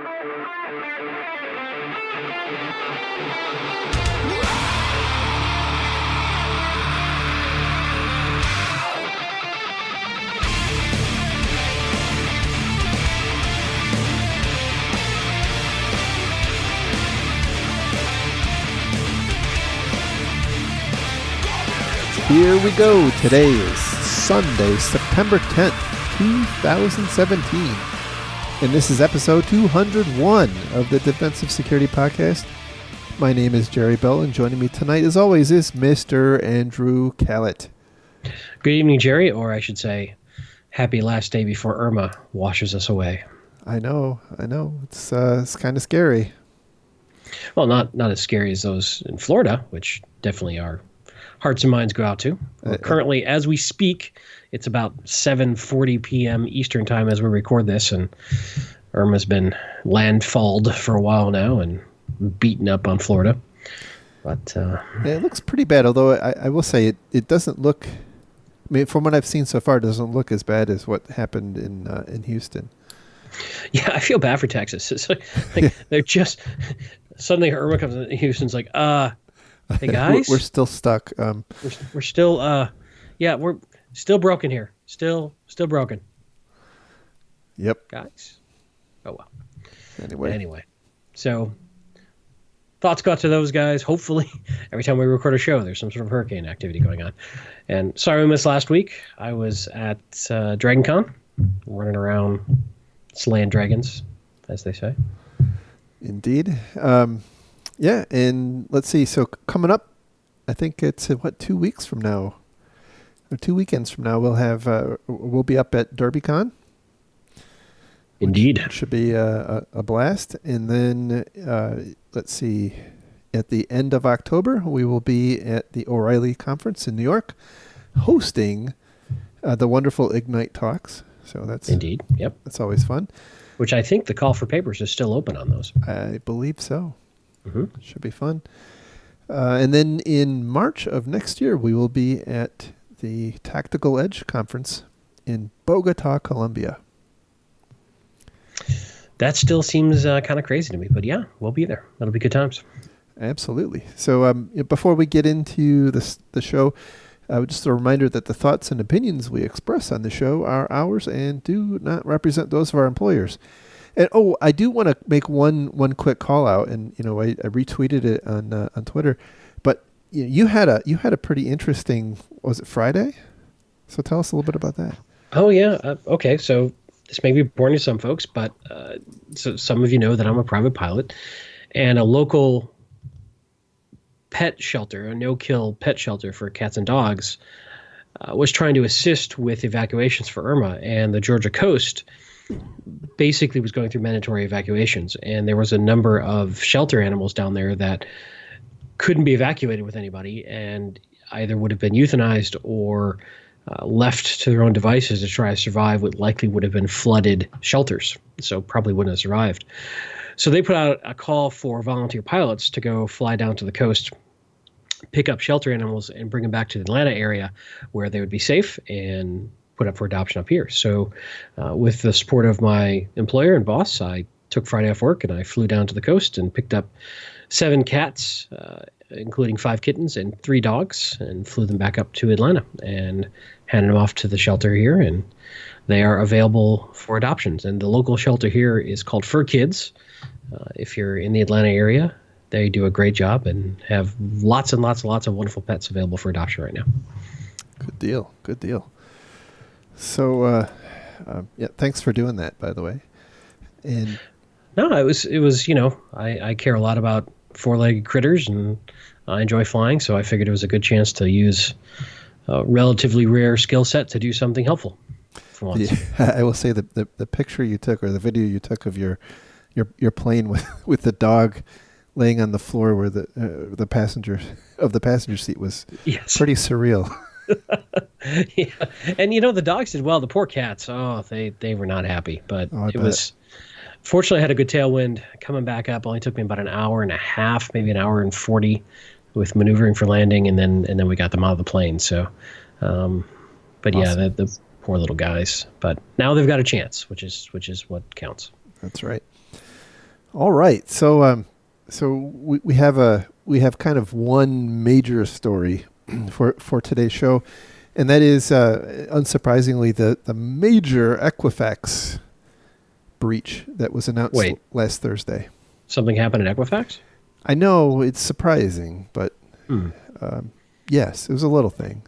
Here we go. Today is Sunday, September 10th, 2017. And this is episode 201 of the Defensive Security Podcast. My name is Jerry Bell, and joining me tonight, as always, is Mr. Andrew Callett. Good evening, Jerry, or I should say, happy last day before Irma washes us away. I know. It's kind of scary. Well, not as scary as those in Florida, which definitely our hearts and minds go out to. Currently, as we speak, it's about 7:40 p.m. Eastern time as we record this, and Irma's been landfalled for a while now and beaten up on Florida. But it looks pretty bad, although I will say it doesn't look, I mean, from what I've seen so far, it doesn't look as bad as what happened in Houston. Yeah, I feel bad for Texas. It's like they're just, suddenly Irma comes in, Houston's like, hey guys, we're still stuck. We're still, we're still broken here. Still broken. Yep. Guys. Oh well. Anyway. So thoughts go out to those guys. Hopefully, every time we record a show, there's some sort of hurricane activity going on. And sorry we missed last week. I was at DragonCon, running around slaying dragons, as they say. Indeed. Yeah, and let's see. So coming up, I think it's 2 weeks from now, or 2 weekends from now, we'll be up at DerbyCon. Indeed, which should be a blast. And then let's see, at the end of October, we will be at the O'Reilly Conference in New York, hosting the wonderful Ignite Talks. So that's indeed, yep, that's always fun. Which I think the call for papers is still open on those. I believe so. Mm-hmm. Should be fun. And then in March of next year, we will be at the Tactical Edge Conference in Bogota, Colombia. That still seems kind of crazy to me, but yeah, we'll be there. That'll be good times. Absolutely. So before we get into the show, just a reminder that the thoughts and opinions we express on the show are ours and do not represent those of our employers. And I do want to make one quick call out, and I retweeted it on Twitter. But you had a pretty interesting, was it Friday? So tell us a little bit about that. Oh yeah, okay. So this may be boring to some folks, but so some of you know that I'm a private pilot, and a local pet shelter, a no-kill pet shelter for cats and dogs, was trying to assist with evacuations for Irma, and the Georgia coast basically was going through mandatory evacuations, and there was a number of shelter animals down there that couldn't be evacuated with anybody and either would have been euthanized or left to their own devices to try to survive what likely would have been flooded shelters, so probably wouldn't have survived. So they put out a call for volunteer pilots to go fly down to the coast, pick up shelter animals, and bring them back to the Atlanta area where they would be safe and put up for adoption up here. So with the support of my employer and boss, I took Friday off work and I flew down to the coast and picked up 7 cats, including 5 kittens and 3 dogs, and flew them back up to Atlanta and handed them off to the shelter here, and they are available for adoptions. And the local shelter here is called Fur Kids. If you're in the Atlanta area, they do a great job and have lots and lots and lots of wonderful pets available for adoption right now. Good deal. So, thanks for doing that, by the way. And no, it was I care a lot about 4-legged critters, and I enjoy flying, so I figured it was a good chance to use a relatively rare skill set to do something helpful for once. Yeah, I will say that the picture you took, or the video you took of your plane with the dog laying on the floor where the passenger seat was pretty surreal. Yeah, and the dogs did well. The poor cats, they were not happy, but it was. Fortunately, I had a good tailwind coming back up. Only took me about an hour and a half, maybe an hour and 40, with maneuvering for landing, and then we got them out of the plane. So, but awesome. Yeah, the poor little guys. But now they've got a chance, which is what counts. That's right. All right. So we have kind of one major story for today's show, and that is unsurprisingly the major Equifax breach that was announced Wait, last Thursday. something happened at Equifax? I know it's surprising, but Hmm. yes, it was a little thing.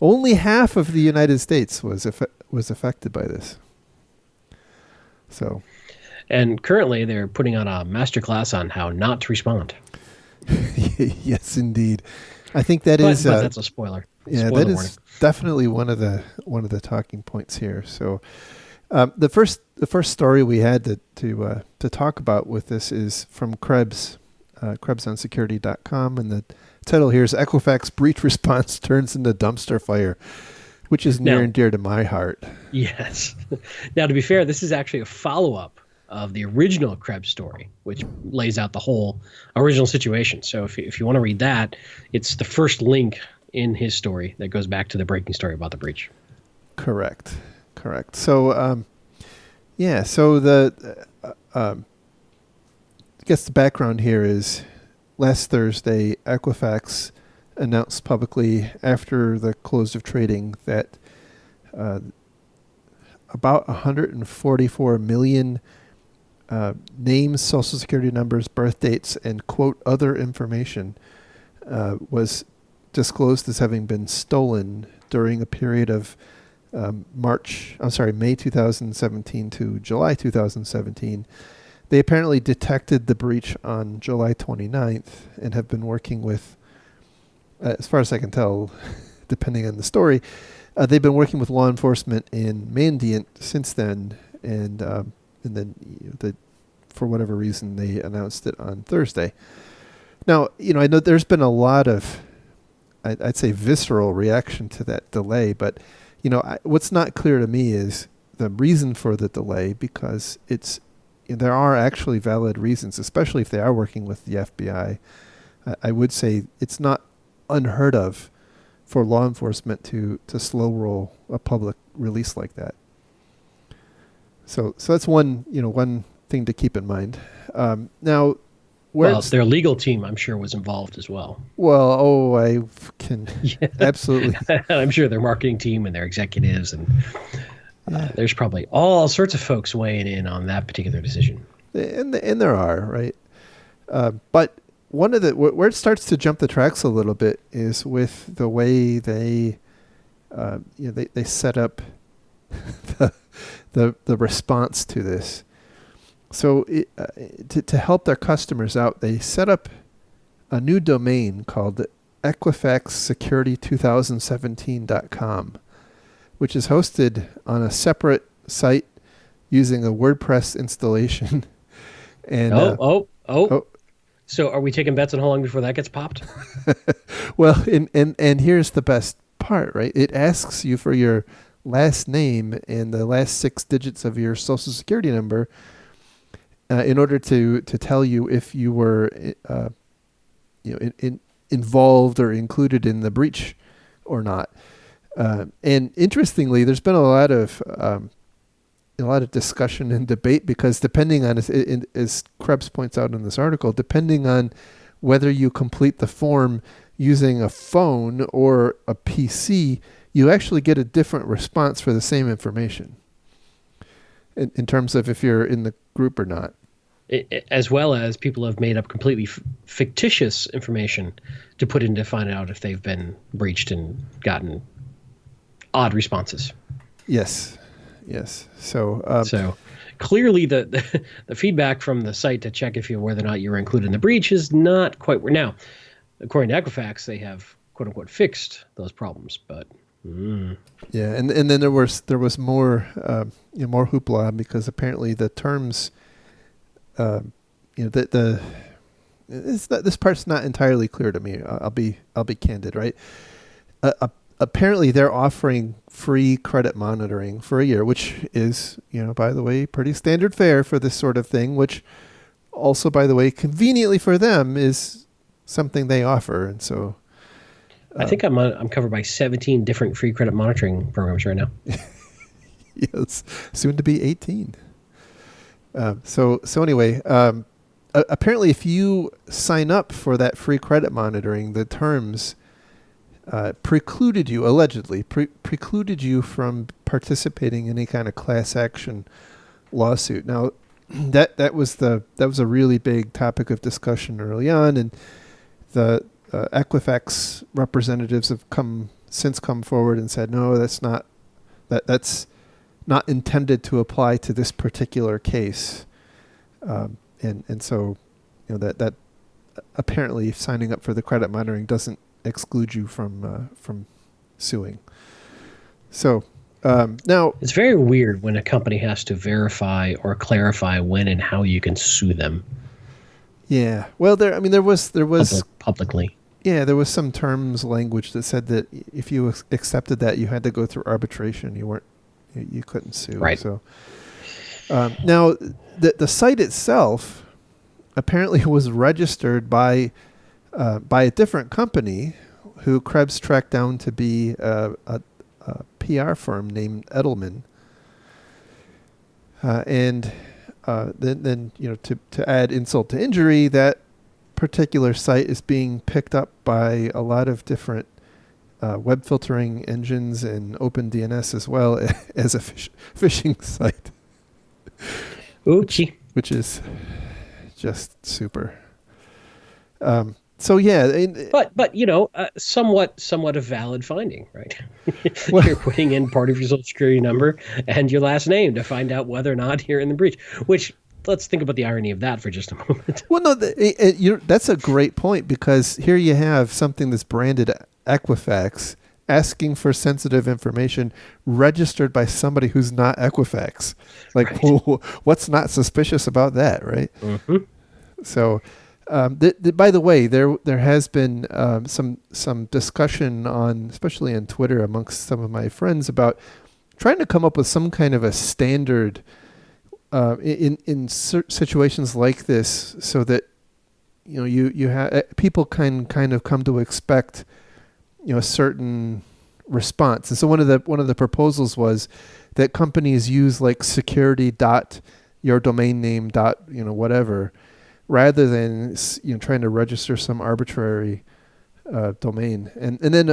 Only half of the United States was affected by this. So And currently, they're putting on a masterclass on how not to respond. yes, indeed. I think that But, is but that's a spoiler. yeah, Spoiler that warning. is definitely one of the talking points here. So the first story we had to talk about with this is from Krebs, KrebsOnSecurity.com, and the title here is Equifax breach response turns into dumpster fire, which is near Now, and dear to my heart. yes. Now, to be fair, this is actually a follow-up of the original Krebs story, which lays out the whole original situation. So if you want to read that, it's the first link in his story that goes back to the breaking story about the breach. Correct. So yeah, so I guess the background here is last Thursday, Equifax announced publicly after the close of trading that uh, about 144 million names, social security numbers, birth dates, and quote other information was disclosed as having been stolen during a period of May 2017 to July 2017. They apparently detected the breach on July 29th and have been working with, as far as I can tell, depending on the story, they've been working with law enforcement in Mandiant since then, and then for whatever reason they announced it on Thursday. Now, I know there's been a lot of, I'd say, visceral reaction to that delay, but what's not clear to me is the reason for the delay, because there are actually valid reasons, especially if they are working with the FBI. I would say it's not unheard of for law enforcement to slow roll a public release like that. So that's one thing to keep in mind. Now, Well, their legal team, I'm sure, was involved as well. I can absolutely. I'm sure their marketing team and their executives, and there's probably all sorts of folks weighing in on that particular decision. And there are, right? But one of where it starts to jump the tracks a little bit is with the way they set up the response to this. So to help their customers out, they set up a new domain called EquifaxSecurity2017.com, which is hosted on a separate site using a WordPress installation. And oh. So are we taking bets on how long before that gets popped? well, and here's the best part, right? It asks you for your last name and the last 6 digits of your social security number in order to tell you if you were involved or included in the breach or not. And interestingly, there's been a lot of discussion and debate, because depending on, as Krebs points out in this article, depending on whether you complete the form using a phone or a PC, you actually get a different response for the same information in terms of if you're in the group or not. As well as people have made up completely fictitious information to put in to find out if they've been breached and gotten odd responses. Yes. So clearly the feedback from the site to check whether or not you're included in the breach is not quite where. Now, according to Equifax, they have quote unquote fixed those problems, but yeah, and then there was more more hoopla, because apparently the terms, this part's not entirely clear to me. I'll be candid, right? Apparently they're offering free credit monitoring for a year, which is, by the way, pretty standard fare for this sort of thing, which also, by the way, conveniently for them is something they offer. And so I think I'm covered by 17 different free credit monitoring programs right now. yes, soon to be 18. So anyway, apparently, if you sign up for that free credit monitoring, the terms precluded you, allegedly precluded you from participating in any kind of class action lawsuit. Now, that was a really big topic of discussion early on, and the Equifax representatives have since come forward and said, no, that's not intended to apply to this particular case, and so that apparently signing up for the credit monitoring doesn't exclude you from suing. So now It's very weird when a company has to verify or clarify when and how you can sue them. Yeah. Well, there was Publicly. Yeah, there was some terms language that said that if you accepted that, you had to go through arbitration. You couldn't sue. Right. So now the site itself apparently was registered by a different company who Krebs tracked down to be a PR firm named Edelman. And then to add insult to injury, that particular site is being picked up by a lot of different web filtering engines and OpenDNS as well as a phishing site. Oopsie. Which is just super. So yeah, but somewhat a valid finding, right? Well, You're putting in part of your social security number and your last name to find out whether or not you're in the breach. Which, let's think about the irony of that for just a moment. well, no, that's a great point, because here you have something that's branded Equifax asking for sensitive information registered by somebody who's not Equifax. Like, Right. what's not suspicious about that, right? Mm-hmm. So, by the way, there has been some discussion especially on Twitter amongst some of my friends, about trying to come up with some kind of a standard in situations like this, so that you have people can kind of come to expect a certain response. And so one of the proposals was that companies use like security dot your domain name dot whatever, rather than trying to register some arbitrary domain. And then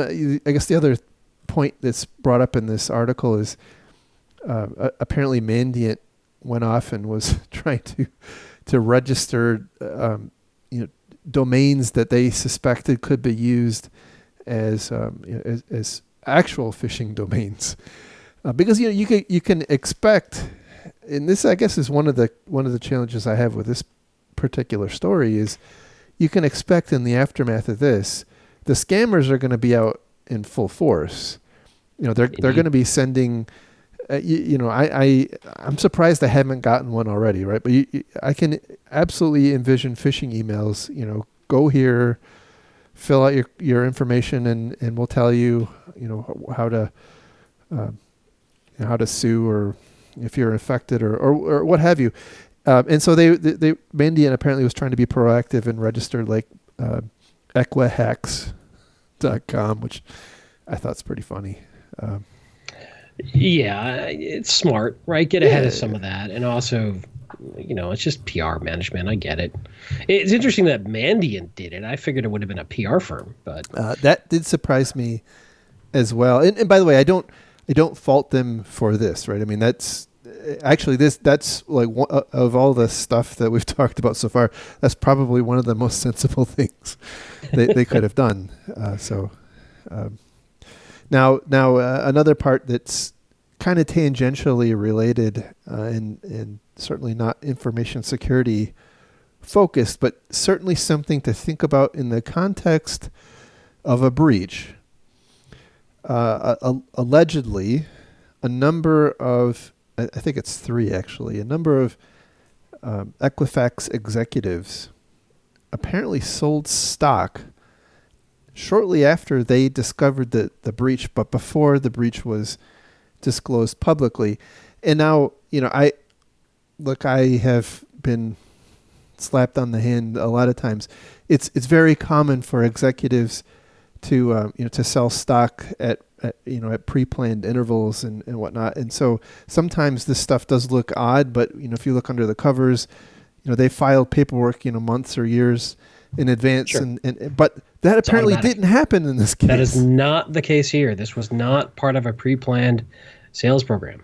I guess the other point that's brought up in this article is apparently Mandiant went off and was trying to register domains that they suspected could be used as actual phishing domains, because you can expect, and this I guess is one of the challenges I have with this particular story, is you can expect in the aftermath of this, the scammers are going to be out in full force. They're going to be sending. I'm surprised I haven't gotten one already, right? But I can absolutely envision phishing emails. Go here, fill out your information, and we'll tell you, how to sue, or if you're infected, or what have you. And so they Mandiant apparently was trying to be proactive and registered like equihacks.com, which I thought is pretty funny. Yeah, it's smart, right? Get ahead of some of that. And also, it's just PR management. I get it. It's interesting that Mandiant did it. I figured it would have been a PR firm, but that did surprise me as well. And by the way, I don't fault them for this, right? I mean, that's like one, of all the stuff that we've talked about so far, that's probably one of the most sensible things they could have done. Now, another part that's kind of tangentially related, and certainly not information security focused, but certainly something to think about in the context of a breach. Allegedly, a number of, I think it's 3 actually, a number of Equifax executives apparently sold stock shortly after they discovered the breach, but before the breach was disclosed publicly. And now, I have been slapped on the hand a lot of times. It's very common for executives to sell stock at at pre-planned intervals and whatnot. And so sometimes this stuff does look odd, but if you look under the covers, they filed paperwork, months or years in advance. Sure. But that It's apparently automatic. didn't happen in this case. That is not the case here. This was not part of a pre-planned sales program.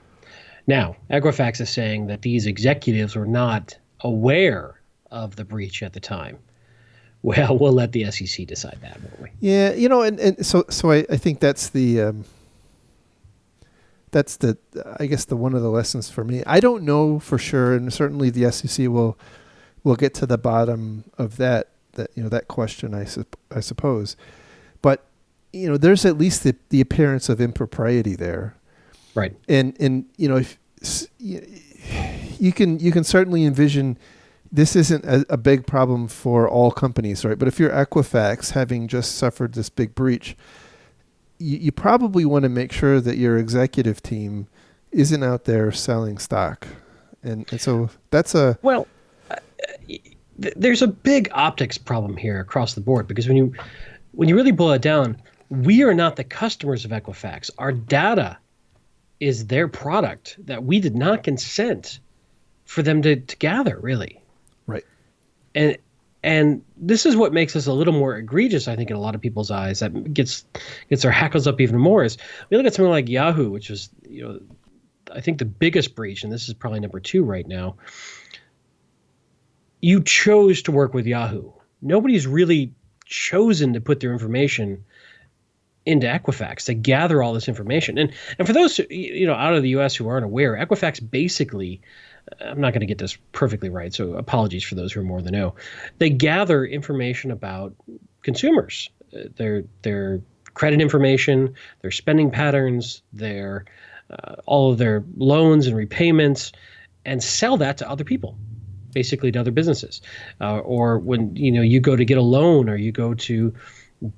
Now, Equifax is saying that these executives were not aware of the breach at the time. Well, we'll let the SEC decide that, won't we? Yeah, and so I think that's the I guess the one of the lessons for me. I don't know for sure, and certainly the SEC will get to the bottom of that question, I suppose. But there's at least the appearance of impropriety there, Right. and if, you can certainly envision. This isn't a big problem for all companies, right? But if you're Equifax, having just suffered this big breach, you probably want to make sure that your executive team isn't out there selling stock. And so that's Well, there's a big optics problem here across the board, because when you really boil it down, we are not the customers of Equifax. Our data is their product that we did not consent for them to gather, really. right. And this is what makes us a little more egregious, I think, in a lot of people's eyes. That gets our hackles up even more. Is we look at something like Yahoo, which is I think the biggest breach, and this is probably number 2 right now. You chose to work with Yahoo. Nobody's really chosen to put their information into Equifax to gather all this information. And for those out of the U.S. who aren't aware, Equifax basically, I'm not going to get this perfectly right, so apologies for those who are more than know. They gather information about consumers, their credit information, their spending patterns, their all of their loans and repayments, and sell that to other people, basically to other businesses. Or when you go to get a loan, or you go to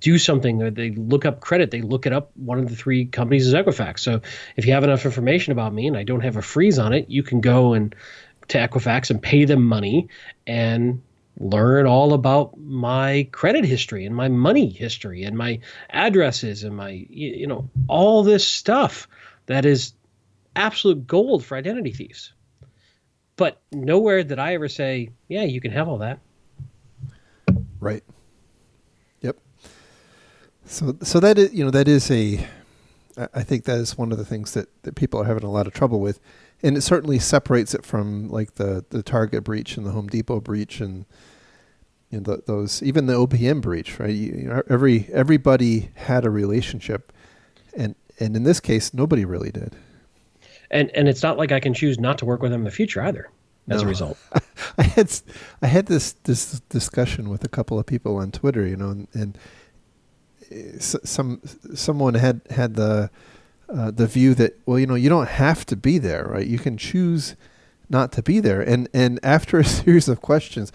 do something, or they look up credit, they look it up. One of the 3 companies is Equifax. So if you have enough information about me and I don't have a freeze on it, you can go to Equifax and pay them money and learn all about my credit history and my money history and my addresses and my all this stuff that is absolute gold for identity thieves. But nowhere did I ever say, yeah, you can have all that. Right. Yep. So that is, that is I think that is one of the things that people are having a lot of trouble with. And it certainly separates it from like the Target breach and the Home Depot breach and those, even the OPM breach, right? Everybody had a relationship, and in this case, nobody really did. And it's not like I can choose not to work with them in the future either, as a result. I had this discussion with a couple of people on Twitter, and someone had the view that, well, you don't have to be there, right? You can choose not to be there. And after a series of questions,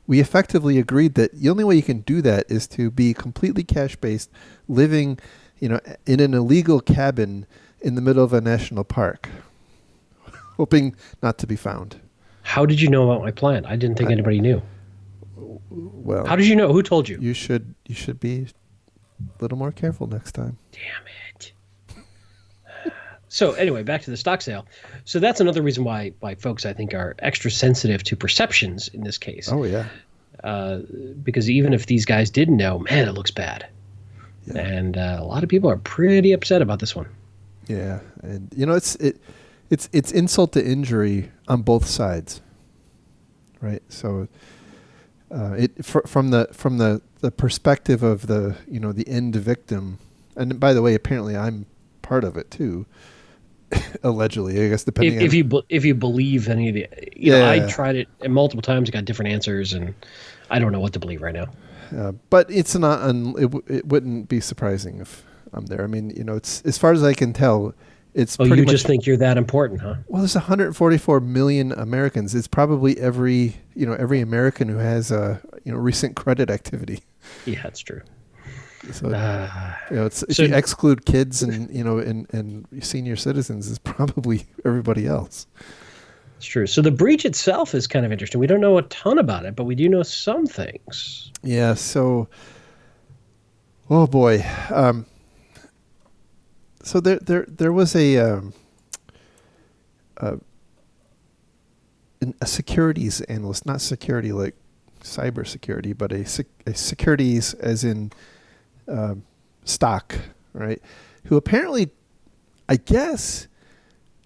we effectively agreed that the only way you can do that is to be completely cash-based, living, in an illegal cabin in the middle of a national park, hoping not to be found. How did you know about my plan? I didn't think anybody knew. Well, how did you know? Who told you? You should be a little more careful next time. Damn it. So anyway, back to the stock sale. So that's another reason why folks, I think, are extra sensitive to perceptions in this case. Oh, yeah. Because even if these guys didn't know, man, it looks bad. Yeah. And a lot of people are pretty upset about this one. Yeah, and it's insult to injury on both sides, right? So, from the perspective of the end victim, and by the way, apparently I'm part of it too, allegedly. I guess depending if you believe any of the, I tried it multiple times, got different answers, and I don't know what to believe right now. But it's not. It wouldn't be surprising if I'm there. I mean, it's, as far as I can tell, it's pretty much. You just think you're that important, huh? Well, there's 144 million Americans. It's probably every American who has recent credit activity. Yeah, that's true. So, if you exclude kids and and senior citizens, it's probably everybody else. It's true. So the breach itself is kind of interesting. We don't know a ton about it, but we do know some things. Yeah. So, oh boy. So there was a securities analyst, not security like cybersecurity, but a securities as in stock, right? Who apparently, I guess,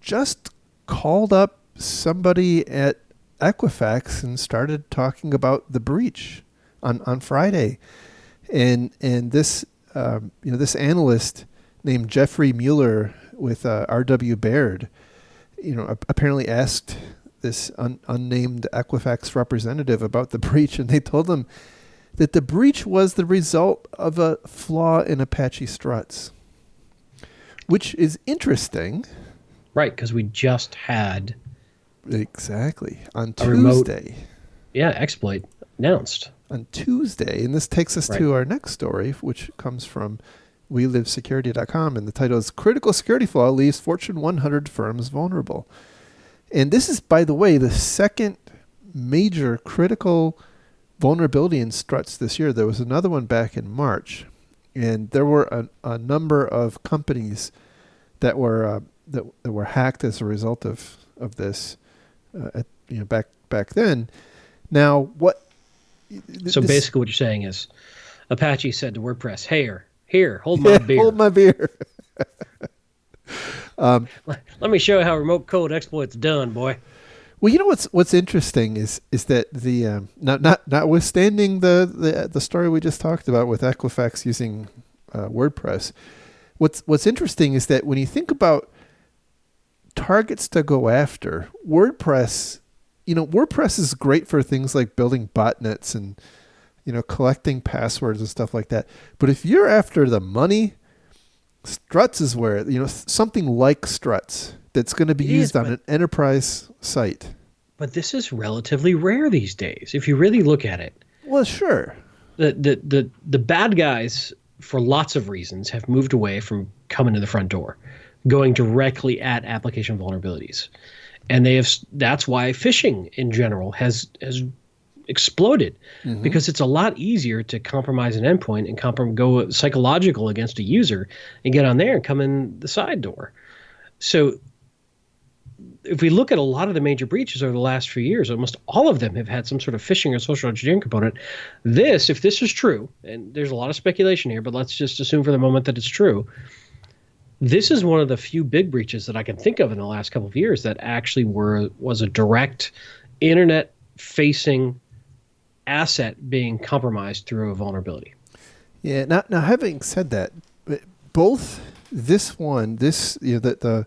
just called up somebody at Equifax and started talking about the breach on Friday, and this this analyst named Jeffrey Mueller with R.W. Baird, apparently asked this unnamed Equifax representative about the breach, and they told him that the breach was the result of a flaw in Apache Struts, which is interesting. Right, because we just had Exactly. On a remote Tuesday. exploit announced. On Tuesday, and this takes us to our next story, which comes from WeLiveSecurity.com, and the title is Critical Security Flaw Leaves Fortune 100 Firms Vulnerable. And this is, by the way, the second major critical vulnerability in Struts this year. There was another one back in March, and there were a number of companies that were hacked as a result of this. Back then. Now, what? So basically, what you're saying is, Apache said to WordPress, "Here, hold my beer. Hold my beer." Let me show you how remote code exploit's done, boy. Well, you know what's interesting is that the notwithstanding the story we just talked about with Equifax using WordPress, what's interesting is that when you think about targets to go after, WordPress is great for things like building botnets and collecting passwords and stuff like that. But if you're after the money, Struts is where something like Struts that's going to be used on an enterprise site. But this is relatively rare these days, if you really look at it. Well, sure. The bad guys, for lots of reasons, have moved away from coming to the front door, going directly at application vulnerabilities, and that's why phishing in general has exploded, because it's a lot easier to compromise an endpoint and go psychological against a user and get on there and come in the side door. So if we look at a lot of the major breaches over the last few years, almost all of them have had some sort of phishing or social engineering component. If this is true, and there's a lot of speculation here, but let's just assume for the moment that it's true, this is one of the few big breaches that I can think of in the last couple of years that actually was a direct internet-facing asset being compromised through a vulnerability. Yeah. Now, having said that, both the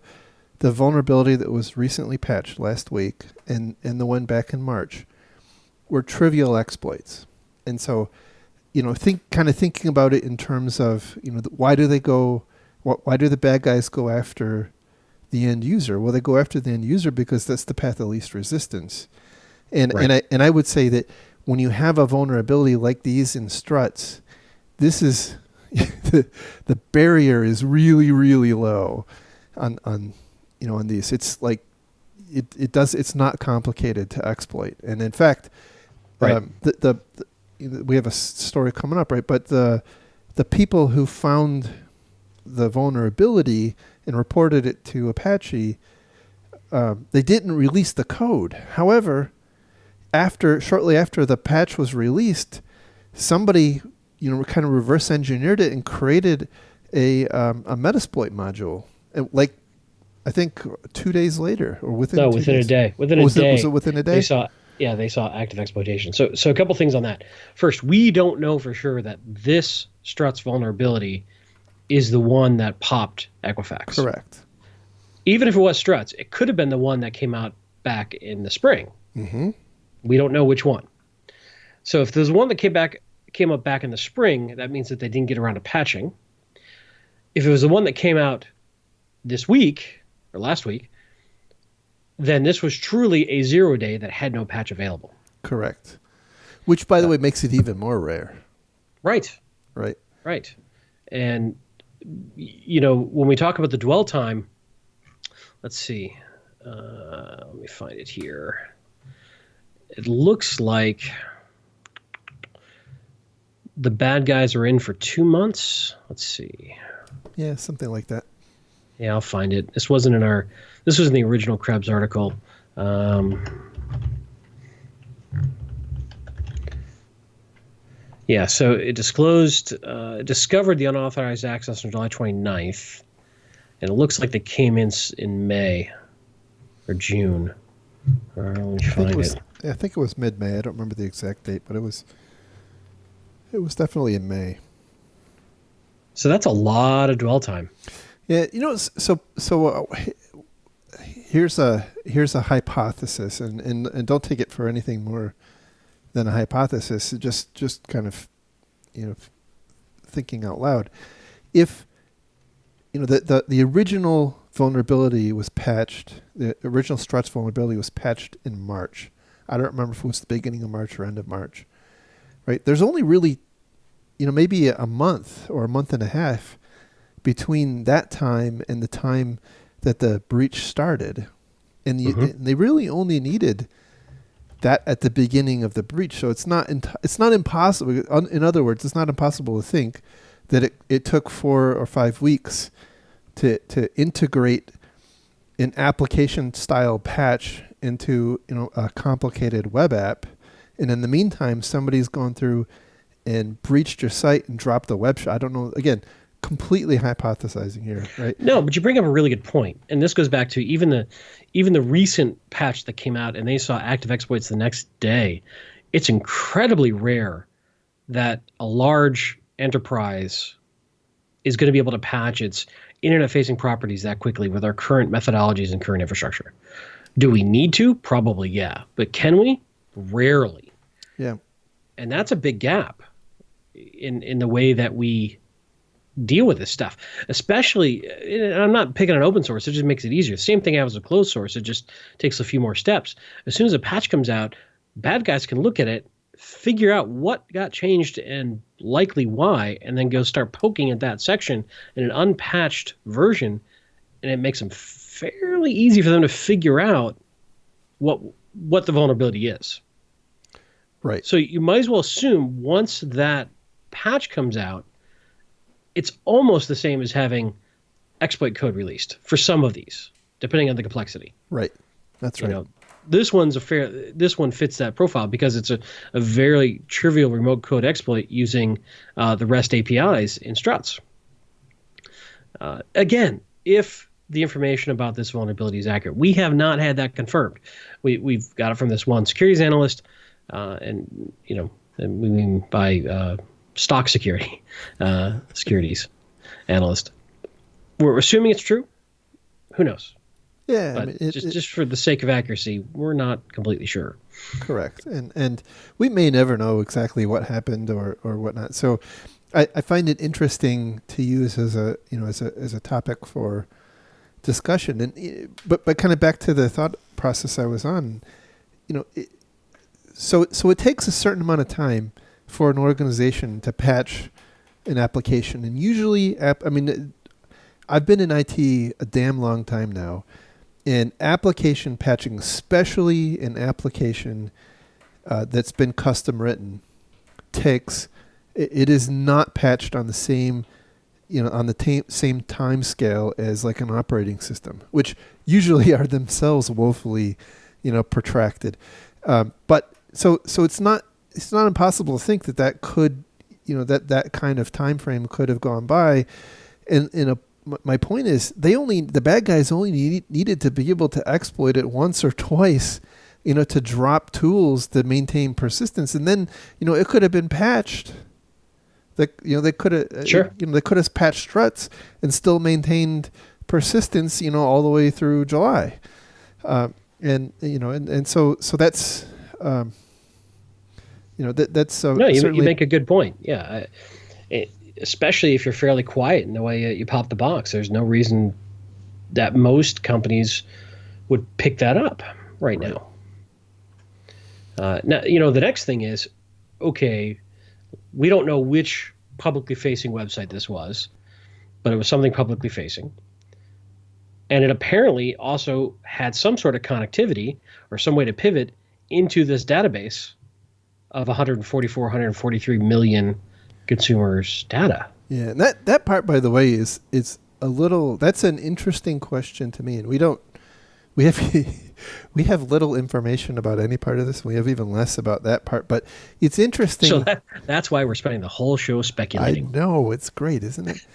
vulnerability that was recently patched last week and the one back in March were trivial exploits, and so thinking about it in terms of why do the bad guys go after the end user? Well, they go after the end user because that's the path of least resistance. And I would say that when you have a vulnerability like these in Struts, this is the barrier is really, really low on these. It's like it's not complicated to exploit. And in fact, we have a story coming up, right? But the people who found the vulnerability and reported it to Apache, they didn't release the code. However, shortly after the patch was released, somebody kind of reverse engineered it and created a Metasploit module. Like, I think 2 days later, or within a day. Within a day. Was it within a day? They saw active exploitation. So a couple things on that. First, we don't know for sure that this Struts vulnerability is the one that popped Equifax. Correct. Even if it was Struts, it could have been the one that came out back in the spring. Mm-hmm. We don't know which one. So if there's one that came up back in the spring, that means that they didn't get around to patching. If it was the one that came out this week or last week, then this was truly a 0-day that had no patch available. Correct. Which, by the way, makes it even more rare. Right. And, when we talk about the dwell time, let's see. Let me find it here. It looks like the bad guys are in for 2 months. Let's see. Yeah, something like that. Yeah, I'll find it. This was in the original Krebs article. Yeah, so it discovered the unauthorized access on July 29th, and it looks like they came in May or June. Let me find it. I think it was mid-May. I don't remember the exact date, but it was definitely in May. So that's a lot of dwell time. Yeah, here's a hypothesis, and don't take it for anything more than a hypothesis. Just kind of, thinking out loud. If the original vulnerability was patched, the original Struts vulnerability was patched in March. I don't remember if it was the beginning of March or end of March. Right? There's only really, maybe a month or a month and a half between that time and the time that the breach started. And they really only needed that at the beginning of the breach. So it's not impossible. In other words, it's not impossible to think that it took 4 or 5 weeks to integrate an application style patch into a complicated web app. And in the meantime, somebody's gone through and breached your site and dropped the web shell. I don't know. Again, completely hypothesizing here, right? No, but you bring up a really good point, and this goes back to even the recent patch that came out, and they saw active exploits the next day. It's incredibly rare that a large enterprise is going to be able to patch its internet-facing properties that quickly with our current methodologies and current infrastructure. Do we need to? Probably, yeah. But can we? Rarely. Yeah. And that's a big gap in the way that we deal with this stuff, especially, and I'm not picking on open source, it just makes it easier. Same thing happens with closed source, it just takes a few more steps. As soon as a patch comes out, bad guys can look at it, figure out what got changed and likely why, and then go start poking at that section in an unpatched version, and it makes them fairly easy for them to figure out what the vulnerability is. Right. So you might as well assume once that patch comes out, it's almost the same as having exploit code released for some of these, depending on the complexity. Right. That's right. This one fits that profile because it's a very trivial remote code exploit using the REST APIs in Struts. Again, if the information about this vulnerability is accurate, we have not had that confirmed. We've got it from this one securities analyst, and we mean by stock securities analyst. We're assuming it's true. Who knows? Yeah, but just for the sake of accuracy, we're not completely sure. Correct, and we may never know exactly what happened or whatnot. So, I find it interesting to use as a topic for discussion. And but kind of back to the thought process I was on. So it takes a certain amount of time for an organization to patch an application. And usually, I've been in IT a damn long time now, and application patching, especially an application that's been custom written, it is not patched on the same, same time scale as like an operating system, which usually are themselves woefully, protracted. But so it's not impossible to think that could, that kind of time frame could have gone by. And my point is, the bad guys only needed to be able to exploit it once or twice, to drop tools to maintain persistence, and then it could have been patched. They could have they could have patched Struts and still maintained persistence, all the way through July, and so that's. That's so. No, you make a good point. Yeah, especially if you're fairly quiet in the way you pop the box. There's no reason that most companies would pick that up right now. Now, the next thing is, okay, we don't know which publicly facing website this was, but it was something publicly facing. And it apparently also had some sort of connectivity or some way to pivot into this database of 143 million consumers' data. Yeah, and that part, by the way, is a little. That's an interesting question to me, and we don't. We have we have little information about any part of this. We have even less about that part. But it's interesting. So that's why we're spending the whole show I speculating. know it's great, isn't it?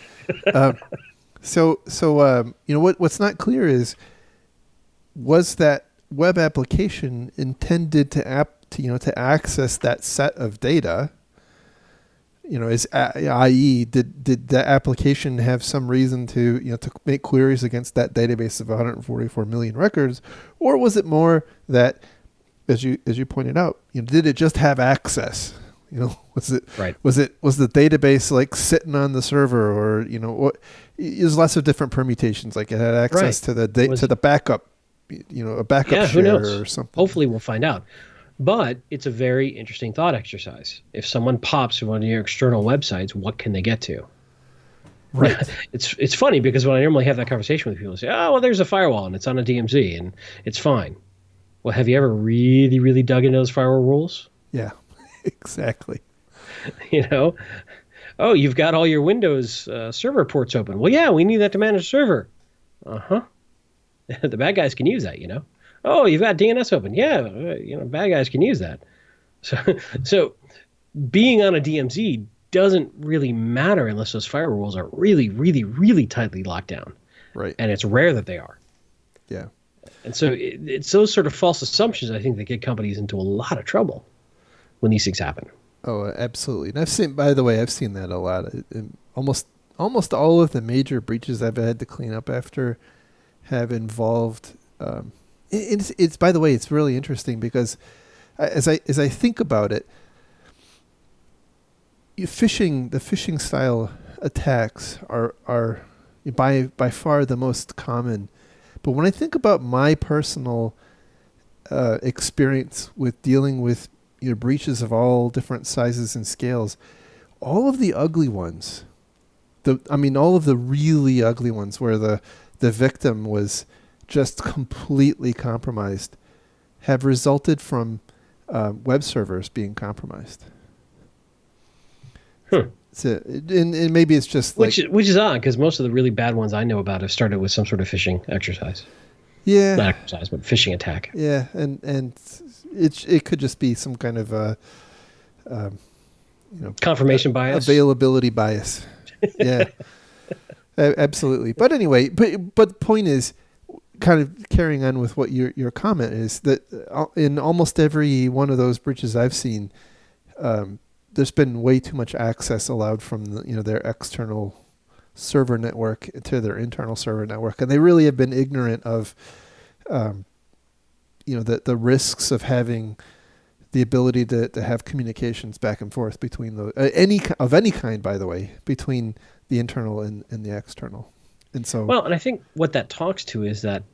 What's not clear is, was that web application intended to access that set of data? I.e., did the application have some reason to make queries against that database of 144 million records, or was it more that, as you pointed out, did it just have access? Was it Right. was the database like sitting on the server, or what? There's lots of different permutations. Like it had access to the to the backup, a backup who share knows? or something. Hopefully we'll find out. But it's a very interesting thought exercise. If someone pops to one of your external websites, what can they get to? Right. It's funny because when I normally have that conversation with people, they say, "Oh, well, there's a firewall and it's on a DMZ and it's fine." Well, have you ever really, really dug into those firewall rules? Yeah. Exactly. Oh, you've got all your Windows server ports open. Well, yeah, we need that to manage the server. Uh-huh. The bad guys can use that, Oh, you've got DNS open. Yeah, bad guys can use that. So being on a DMZ doesn't really matter unless those firewall rules are really, really, really tightly locked down. Right. And it's rare that they are. Yeah. And so it's those sort of false assumptions, I think, that get companies into a lot of trouble when these things happen. Oh, absolutely. And I've seen that a lot. Almost all of the major breaches I've had to clean up after have involved. It's by the way, it's really interesting because as I think about it, the phishing style attacks are by far the most common. But when I think about my personal experience with dealing with breaches of all different sizes and scales, all of the ugly ones, all of the really ugly ones where the victim was just completely compromised, have resulted from web servers being compromised. And maybe it's just which is odd because most of the really bad ones I know about have started with some sort of phishing exercise. Yeah, not exercise, but phishing attack. Yeah, and it could just be some kind of confirmation bias, availability bias. Yeah, absolutely. But anyway, but the point is, kind of carrying on with what your comment is, that in almost every one of those breaches I've seen, there's been way too much access allowed from their external server network to their internal server network, and they really have been ignorant of the risks of having the ability to have communications back and forth between those any kind, by the way, between the internal and the external. And so, and I think what that talks to is that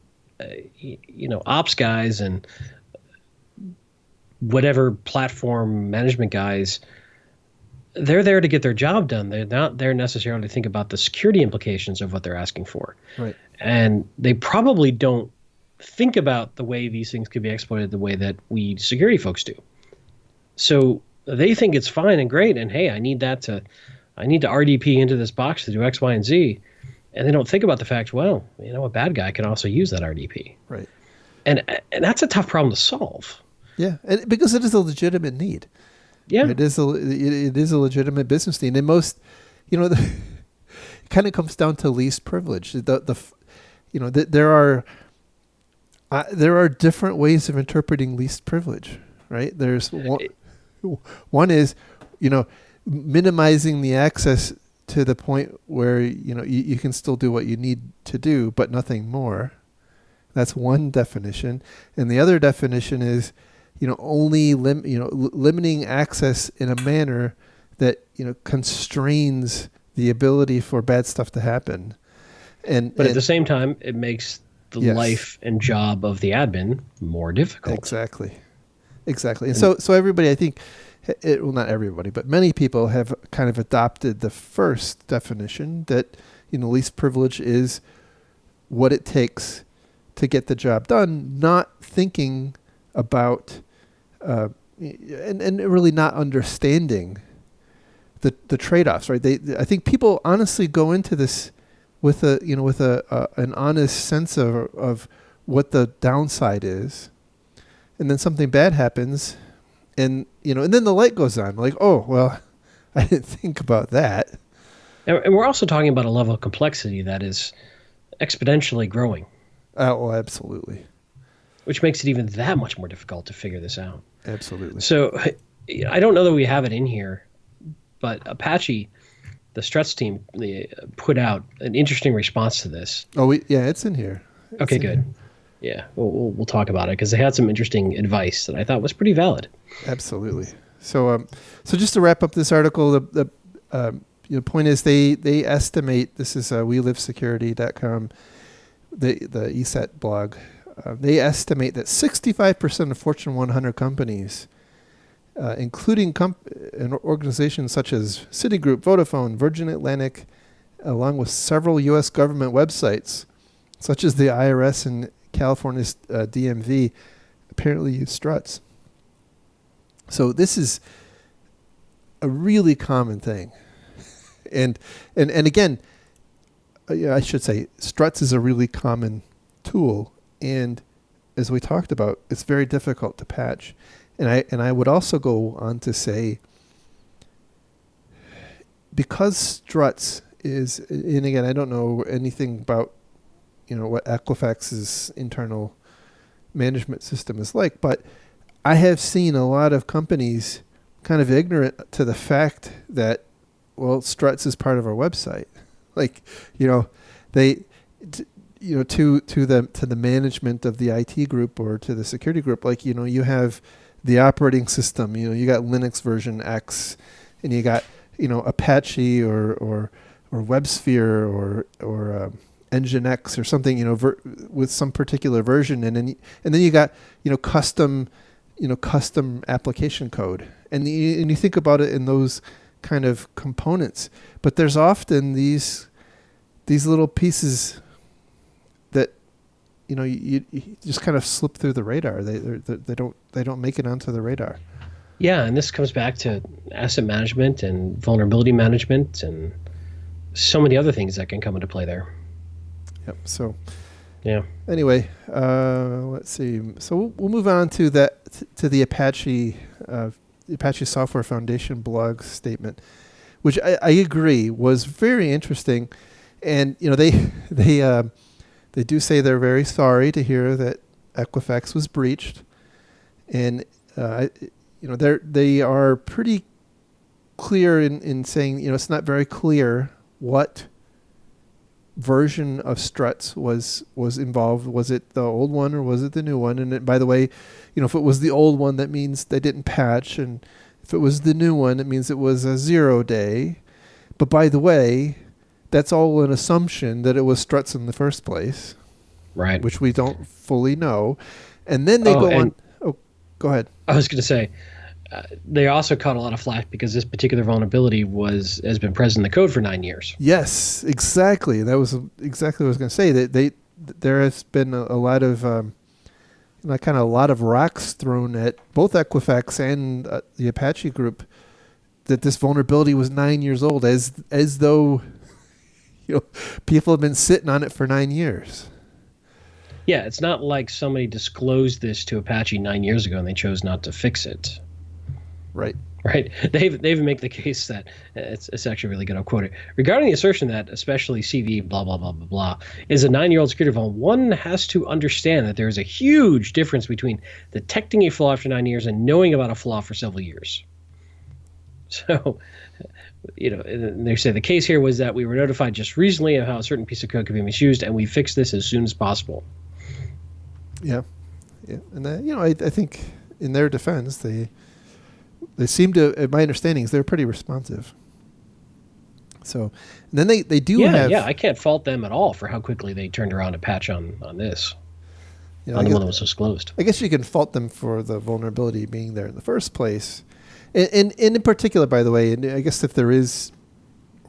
ops guys and whatever platform management guys, they're there to get their job done. They're not there necessarily to think about the security implications of what they're asking for. Right. And they probably don't think about the way these things could be exploited the way that we security folks do. So they think it's fine and great, and hey, I need to RDP into this box to do X, Y, and Z. And they don't think about the fact, a bad guy can also use that RDP. Right. And that's a tough problem to solve. Yeah, and because it is a legitimate need. Yeah. It is a legitimate business need. And most, it kind of comes down to least privilege. There are different ways of interpreting least privilege, right? There's one is, minimizing the access to the point where you can still do what you need to do, but nothing more. That's one definition, and the other definition is, only limiting access in a manner that constrains the ability for bad stuff to happen. But at the same time, it makes the life and job of the admin more difficult. Exactly. And so everybody, I think, not everybody, but many people have kind of adopted the first definition that, least privilege is what it takes to get the job done, not thinking about, and really not understanding the trade-offs, right? I think people honestly go into this with a an honest sense of what the downside is, and then something bad happens, and and then the light goes on, like, oh well, I didn't think about that. And we're also talking about a level of complexity that is exponentially growing, Oh, absolutely, which makes it even that much more difficult to figure this out. absolutely. So I don't know that we have it in here, but Apache, the Struts team, they put out an interesting response to this. Oh, yeah, it's in here. Okay, good. Yeah, we'll talk about it because they had some interesting advice that I thought was pretty valid. Absolutely. So so just to wrap up this article, the point is they estimate, this is welivesecurity.com, the ESET blog. They estimate that 65% of Fortune 100 companies, including organizations such as Citigroup, Vodafone, Virgin Atlantic, along with several U.S. government websites, such as the IRS and California's DMV, apparently use Struts. So this is a really common thing. And again, I should say, Struts is a really common tool. And as we talked about, it's very difficult to patch. And I would also go on to say, because Struts is, and again, I don't know anything about what Equifax's internal management system is like, but I have seen a lot of companies kind of ignorant to the fact that, well, Struts is part of our website. Like, they, to the management of the IT group or to the security group, like, you have the operating system, you got Linux version X, and you got, Apache or WebSphere or Nginx or something, with some particular version, and then you got, custom application code, and you think about it in those kind of components. But there's often these little pieces that you just kind of slip through the radar. They don't make it onto the radar. Yeah, and this comes back to asset management and vulnerability management and so many other things that can come into play there. Yep. So, yeah. Anyway, let's see. So we'll move on to the Apache Software Foundation blog statement, which I agree was very interesting, and they do say they're very sorry to hear that Equifax was breached, and they are pretty clear in saying it's not very clear what version of Struts was involved. Was it the old one or was it the new one? And by the way, if it was the old one, that means they didn't patch, and if it was the new one, it means it was a 0-day. But by the way, that's all an assumption that it was Struts in the first place, right? Which we don't fully know. And then they go on. Oh, go ahead. I was going to say, they also caught a lot of flack because this particular vulnerability has been present in the code for 9 years. Yes, exactly. That was exactly what I was going to say. That there has been a lot of kind of a lot of rocks thrown at both Equifax and the Apache group that this vulnerability was 9 years old, as though people have been sitting on it for 9 years. Yeah, it's not like somebody disclosed this to Apache 9 years ago and they chose not to fix it. Right. Right. They even make the case that it's actually really good. I'll quote it. Regarding the assertion that especially CV blah, blah, blah, blah, blah is a 9-year-old security vulnerability, one has to understand that there is a huge difference between detecting a flaw after 9 years and knowing about a flaw for several years. So, they say the case here was that we were notified just recently of how a certain piece of code could be misused, and we fixed this as soon as possible. Yeah. Yeah. And I think in their defense, they seem to, my understanding is they're pretty responsive. So, and then they do have... Yeah, I can't fault them at all for how quickly they turned around a patch on this, on the one that was disclosed. I guess you can fault them for the vulnerability being there in the first place. And in particular, by the way, and I guess if there is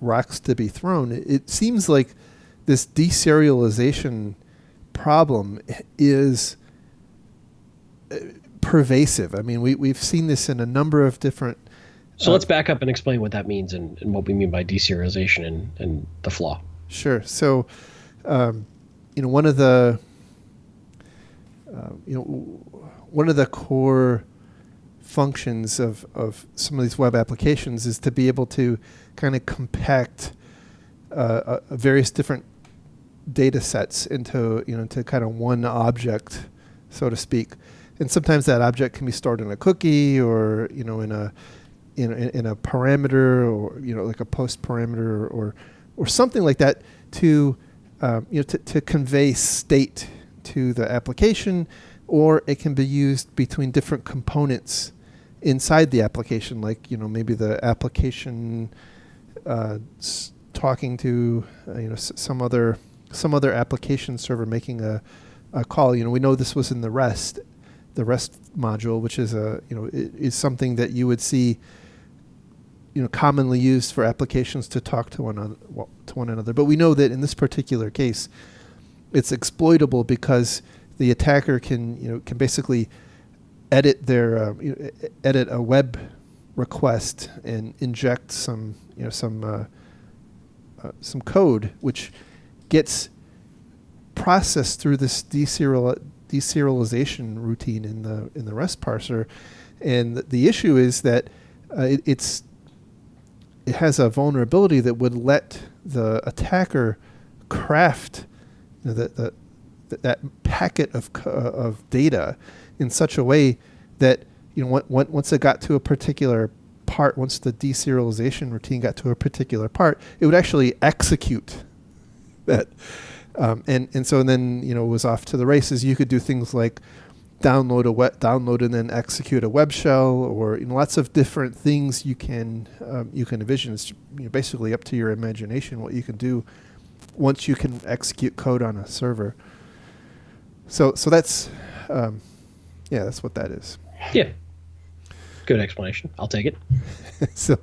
rocks to be thrown, it seems like this deserialization problem is pervasive. I mean, we've seen this in a number of different... So let's back up and explain what that means and what we mean by deserialization and the flaw. Sure. So, one of the one of the core functions of some of these web applications is to be able to kind of compact various different data sets into to kind of one object, so to speak. And sometimes that object can be stored in a cookie, or in a parameter, or like a post parameter, or something like that, to to convey state to the application, or it can be used between different components inside the application, like maybe the application talking to some other application server making a call. We know this was in the REST module, which is is something that you would see commonly used for applications to talk to one another. But we know that in this particular case, it's exploitable because the attacker can basically edit their edit a web request and inject some code, which gets processed through this deserialization routine in the REST parser. And the issue is that it has a vulnerability that would let the attacker craft that packet of data in such a way that once it got to a particular part, once the deserialization routine got to a particular part, it would actually execute that, and so then it was off to the races. You could do things like download and then execute a web shell, or lots of different things you can envision. It's basically up to your imagination what you can do once you can execute code on a server. So that's that's what that is. Yeah, good explanation. I'll take it. So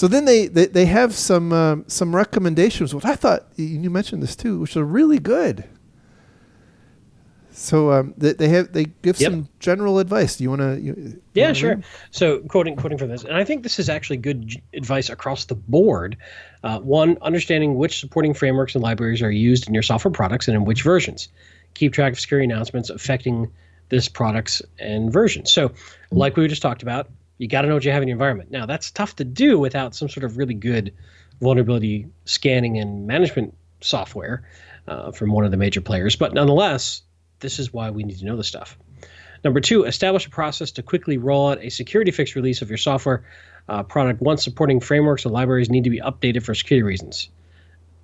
then they have some recommendations, which I thought you mentioned this too, which are really good. So they give some general advice. Do you want to? Yeah, sure. So quoting from this, and I think this is actually good advice across the board. One, understanding which supporting frameworks and libraries are used in your software products and in which versions. Keep track of security announcements affecting this products and versions. So, like we just talked about, you got to know what you have in your environment. Now, that's tough to do without some sort of really good vulnerability scanning and management software from one of the major players. But nonetheless, this is why we need to know this stuff. Number two, establish a process to quickly roll out a security fix release of your software product once supporting frameworks and libraries need to be updated for security reasons.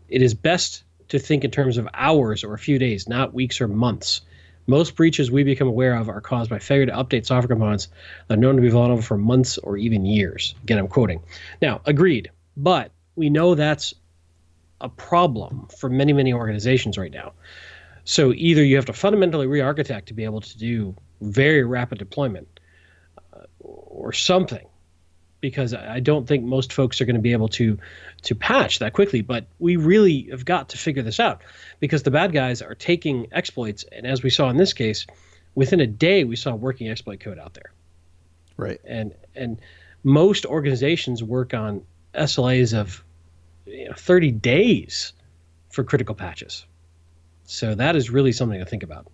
It is best to think in terms of hours or a few days, not weeks or months. Most breaches we become aware of are caused by failure to update software components that are known to be vulnerable for months or even years. Again, I'm quoting. Now, agreed, but we know that's a problem for many, many organizations right now. So either you have to fundamentally re-architect to be able to do very rapid deployment or something, because I don't think most folks are going to be able to patch that quickly. But we really have got to figure this out, because the bad guys are taking exploits. And as we saw in this case, within a day, we saw working exploit code out there. Right. And most organizations work on SLAs of 30 days for critical patches. So that is really something to think about.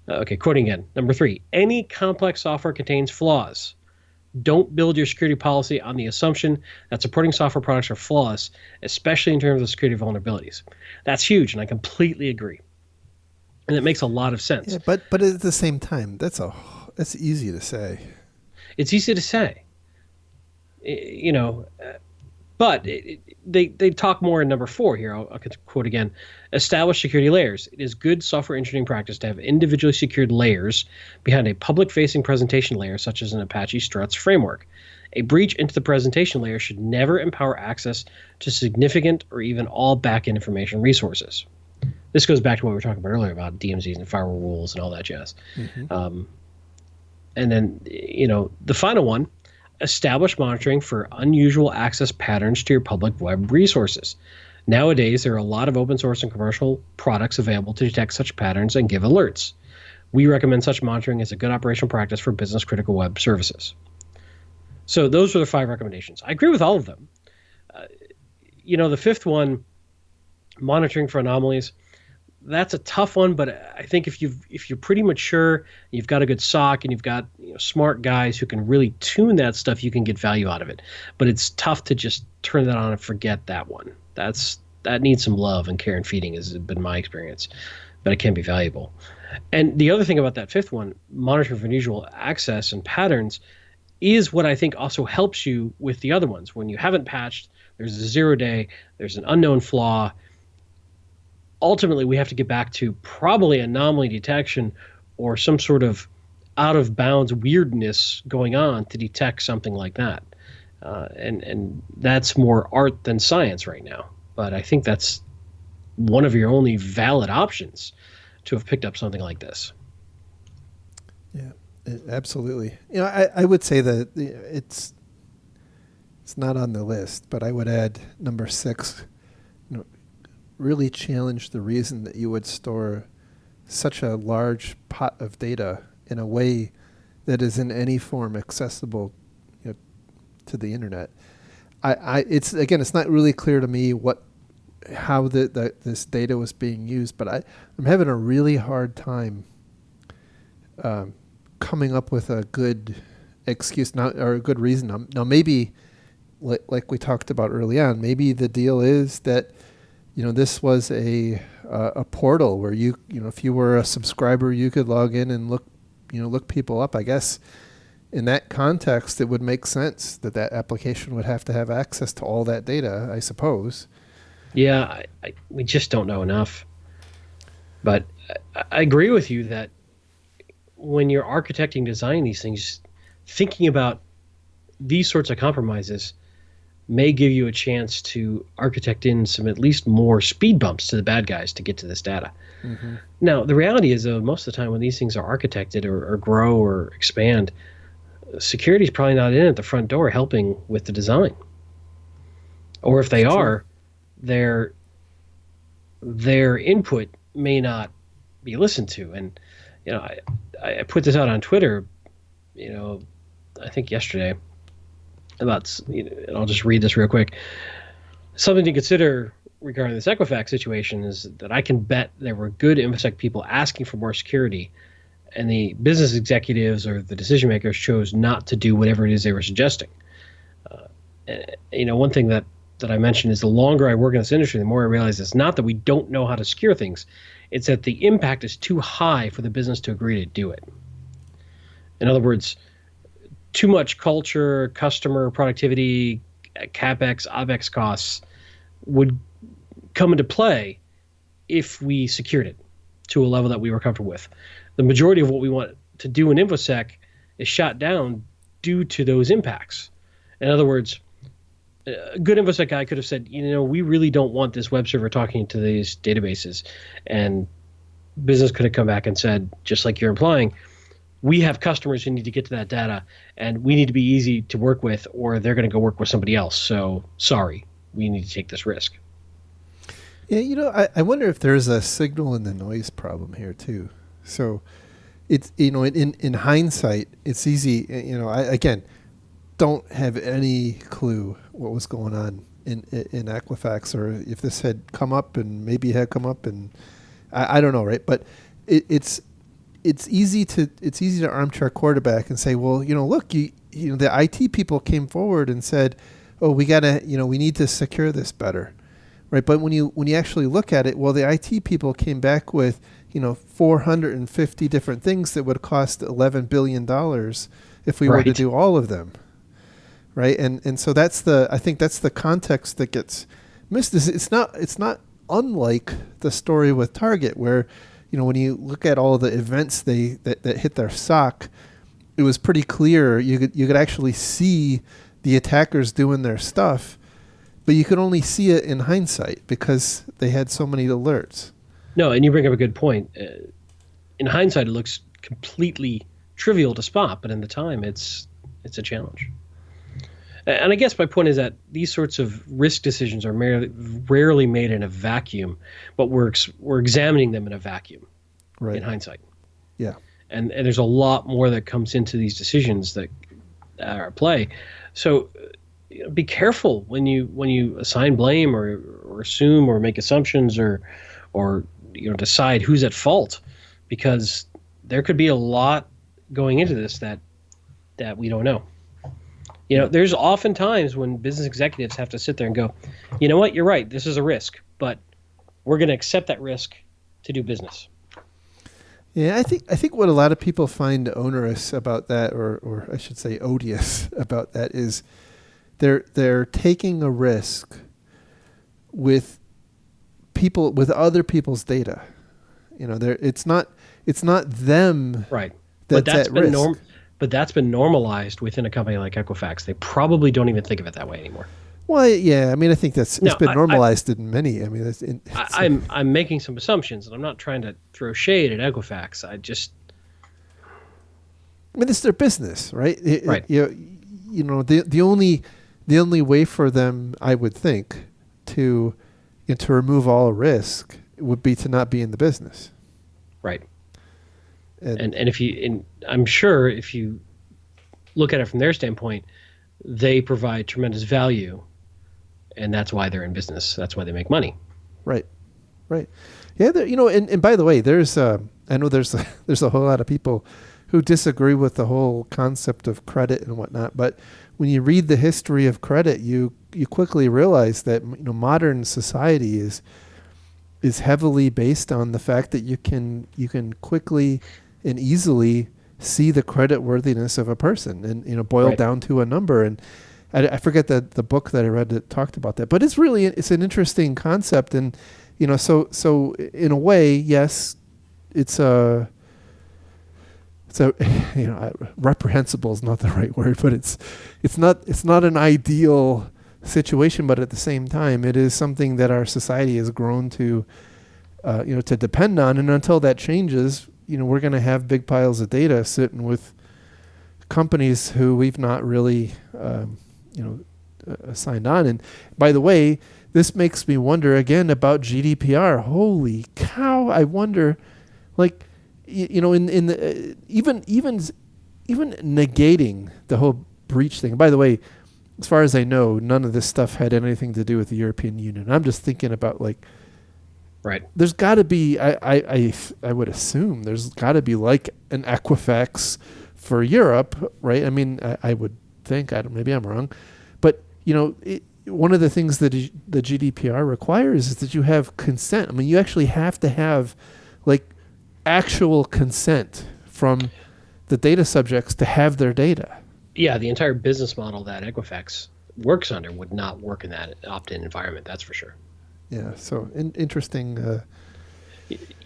Okay, quoting again. Number three, any complex software contains flaws. Don't build your security policy on the assumption that supporting software products are flawless, especially in terms of security vulnerabilities. That's huge, and I completely agree. And it makes a lot of sense. Yeah, but at the same time, that's easy to say. It's easy to say. But they talk more in number four here. I'll quote again. Establish security layers. It is good software engineering practice to have individually secured layers behind a public-facing presentation layer, such as an Apache Struts framework. A breach into the presentation layer should never empower access to significant or even all back-end information resources. This goes back to what we were talking about earlier about DMZs and firewall rules and all that jazz. Mm-hmm. And then, the final one, establish monitoring for unusual access patterns to your public web resources. Nowadays, there are a lot of open source and commercial products available to detect such patterns and give alerts. We recommend such monitoring as a good operational practice for business critical web services. So those are the 5 recommendations. I agree with all of them. The fifth one Monitoring for anomalies, that's a tough one, but I think if you're pretty mature, you've got a good SOC, and you've got smart guys who can really tune that stuff, you can get value out of it. But it's tough to just turn that on and forget that one. That needs some love and care and feeding, has been my experience, but it can be valuable. And the other thing about that fifth one, monitoring for unusual access and patterns, is what I think also helps you with the other ones. When you haven't patched, there's a 0 day, there's an unknown flaw. Ultimately, we have to get back to probably anomaly detection or some sort of out of bounds weirdness going on to detect something like that. And that's more art than science right now. But I think that's one of your only valid options to have picked up something like this. Yeah, absolutely. I would say that it's not on the list, but I would add number 6. Really challenge the reason that you would store such a large pot of data in a way that is in any form accessible to the internet. It's not really clear to me how this data was being used, but I'm having a really hard time coming up with a good excuse now, or a good reason. Now maybe, like we talked about early on, maybe the deal is that this was a portal where if you were a subscriber, you could log in and look people up. I guess in that context, it would make sense that application would have to have access to all that data, I suppose. Yeah, we just don't know enough. But I agree with you that when you're architecting, designing these things, thinking about these sorts of compromises may give you a chance to architect in some at least more speed bumps to the bad guys to get to this data. Mm-hmm. Now, the reality is, though, most of the time when these things are architected or grow or expand, security is probably not in at the front door helping with the design. Or if they are, their input may not be listened to. And I put this out on Twitter, I think yesterday, about, and I'll just read this real quick. Something to consider regarding this Equifax situation is that I can bet there were good InfoSec people asking for more security, and the business executives or the decision makers chose not to do whatever it is they were suggesting. One thing that I mentioned is the longer I work in this industry, the more I realize it's not that we don't know how to secure things. It's that the impact is too high for the business to agree to do it. In other words, too much culture, customer productivity, CapEx, OpEx costs would come into play if we secured it to a level that we were comfortable with. The majority of what we want to do in InfoSec is shot down due to those impacts. In other words, a good InfoSec guy could have said, we really don't want this web server talking to these databases. And business could have come back and said, just like you're implying, we have customers who need to get to that data, and we need to be easy to work with, or they're going to go work with somebody else. So sorry, we need to take this risk. Yeah, I wonder if there's a signal in the noise problem here too. So it's, in hindsight, it's easy. I again don't have any clue what was going on in Equifax, or if this had come up, and maybe it had come up, and I don't know, right? But it's easy to armchair quarterback and say, well, look, the IT people came forward and said, oh, we need to secure this better, right? But when you actually look at it, well, the IT people came back with 450 different things that would cost $11 billion if we were to do all of them, right? And so I think that's the context that gets missed. It's not unlike the story with Target, where when you look at all the events that hit their SOC, it was pretty clear. You could actually see the attackers doing their stuff, but you could only see it in hindsight because they had so many alerts. No, and you bring up a good point. In hindsight, it looks completely trivial to spot, but in the time, it's a challenge. And I guess my point is that these sorts of risk decisions are rarely made in a vacuum, but we're examining them in a vacuum, right, in hindsight. Yeah. And there's a lot more that comes into these decisions that are at play. So be careful when you assign blame or assume or make assumptions or decide who's at fault, because there could be a lot going into this that we don't know. There's often times when business executives have to sit there and go, you know what, you're right, this is a risk, but we're going to accept that risk to do business. Yeah, I think what a lot of people find onerous about that, or I should say odious about that, is they're taking a risk with other people's data. It's not them Right. that's But that's at been risk. but that's been normalized within a company like Equifax. They probably don't even think of it that way anymore. Well, yeah, I mean, I think it's No, been normalized in many. I mean, I'm making some assumptions, and I'm not trying to throw shade at Equifax. I mean, it's their business, right? Right. The only way for them, I would think, to to remove all risk would be to not be in the business. Right. And I'm sure if you look at it from their standpoint, they provide tremendous value, and that's why they're in business. That's why they make money. right, right, yeah. And by the way, I know there's there's a whole lot of people who disagree with the whole concept of credit and whatnot. But when you read the history of credit, you quickly realize that modern society is heavily based on the fact that you can quickly and easily see the credit worthiness of a person and boil Right. down to a number. And I forget the book that I read that talked about that, but it's an interesting concept. And so in a way, yes, it's a reprehensible is not the right word, but it's not an ideal situation, but at the same time, it is something that our society has grown to to depend on. And until that changes, we're going to have big piles of data sitting with companies who we've not really signed on. And by the way, this makes me wonder again about GDPR. Holy cow! I wonder, like, in the even negating the whole breach thing. By the way, as far as I know, none of this stuff had anything to do with the European Union. I'm just thinking about, like, Right. there's got to be, I would assume there's got to be like an Equifax for Europe, right? I mean, I would think, maybe I'm wrong, but one of the things that the GDPR requires is that you have consent. I mean, you actually have to have, like, actual consent from the data subjects to have their data. Yeah, the entire business model that Equifax works under would not work in that opt-in environment. That's for sure. Yeah. So interesting.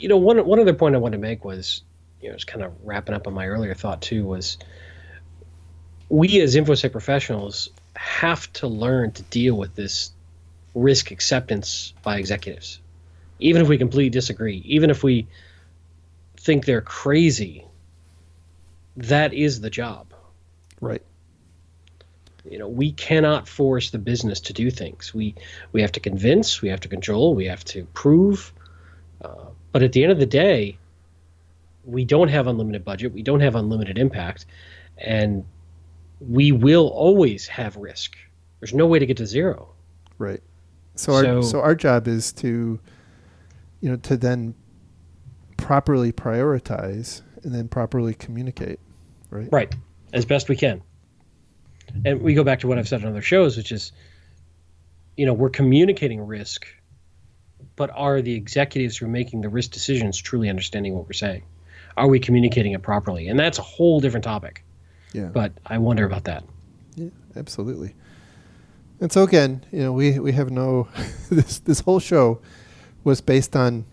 One other point I wanted to make was, just kind of wrapping up on my earlier thought too, was we as InfoSec professionals have to learn to deal with this risk acceptance by executives, even if we completely disagree, even if we think they're crazy. That is the job. Right. We cannot force the business to do things. We have to convince, we have to control, we have to prove. But at the end of the day, we don't have unlimited budget, we don't have unlimited impact, and we will always have risk. There's no way to get to zero. Right. So our job is to to then properly prioritize and then properly communicate. Right. Right. As best we can. And we go back to what I've said on other shows, which is, we're communicating risk, but are the executives who are making the risk decisions truly understanding what we're saying? Are we communicating it properly? And that's a whole different topic. Yeah. But I wonder about that. Yeah, absolutely. And so again, we have no this whole show was based on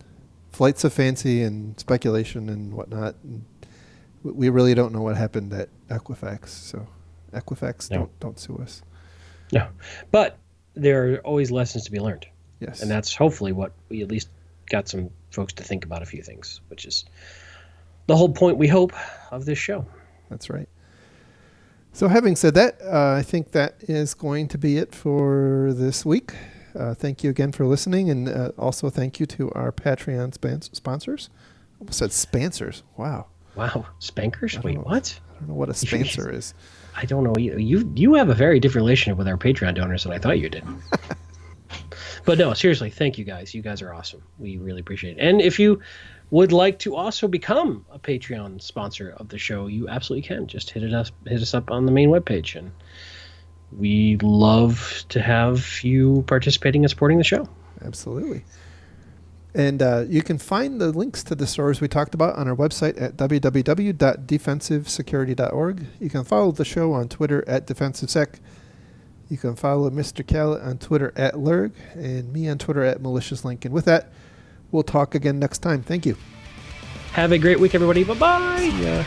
flights of fancy and speculation and whatnot. And we really don't know what happened at Equifax. So Equifax, No. don't sue us. No. But there are always lessons to be learned. Yes. And that's hopefully what we at least got some folks to think about a few things, which is the whole point, we hope, of this show. That's right. So having said that, I think that is going to be it for this week. Thank you again for listening. And also thank you to our Patreon sponsors. Almost said spancers. Wow. Wow. Spankers? Wait, know. what? I don't know what a Spancer is. I don't know. You have a very different relationship with our Patreon donors than I thought you did. But no, seriously, thank you guys. You guys are awesome. We really appreciate it. And if you would like to also become a Patreon sponsor of the show, you absolutely can. Just hit us up on the main webpage, and we love to have you participating and supporting the show. Absolutely. And you can find the links to the stories we talked about on our website at www.defensivesecurity.org. You can follow the show on Twitter at DefensiveSec. You can follow Mr. Callett on Twitter at Lurg, and me on Twitter at MaliciousLink. And with that, we'll talk again next time. Thank you. Have a great week, everybody. Bye-bye. Yeah.